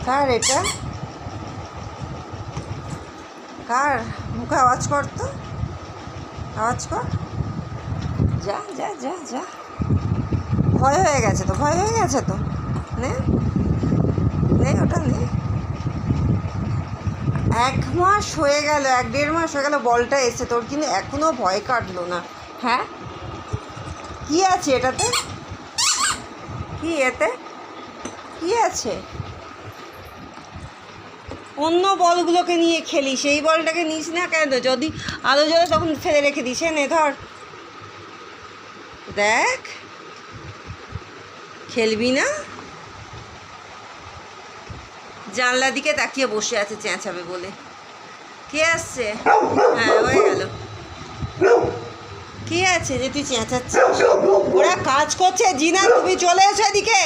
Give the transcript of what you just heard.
কার এটা? কার? মুখে আওয়াজ কর তো, আওয়াজ কর। যা যা যা যা, ভয় হয়ে গেছে তো, ভয় হয়ে গেছে তো। নে নে, ওটা নে। 1 মাস হয়ে গেল, 1-1.5 মাস হয়ে গেল বলটা এসে, তোর কিন্তু এখনও ভয় কাটলো না? হ্যাঁ, কী আছে এটাতে? কি এতে কি আছে? অন্য বলগুলোকে নিয়ে খেলি, সেই বলটাকে নিস না কেন? যদি আলো জ্বলে তখন ফেলে রেখে দিস। নে ধর, দেখ, খেলবি না? জানলা দিকে তাকিয়ে বসে আছে চেঁচাবে বলে। কে আসছে? হ্যাঁ, হয়ে গেল। কে আছে যে তুই চেঁচাচ্ছিস? ওরা কাজ করছে। জিনা, তুমি চলে এসো এদিকে।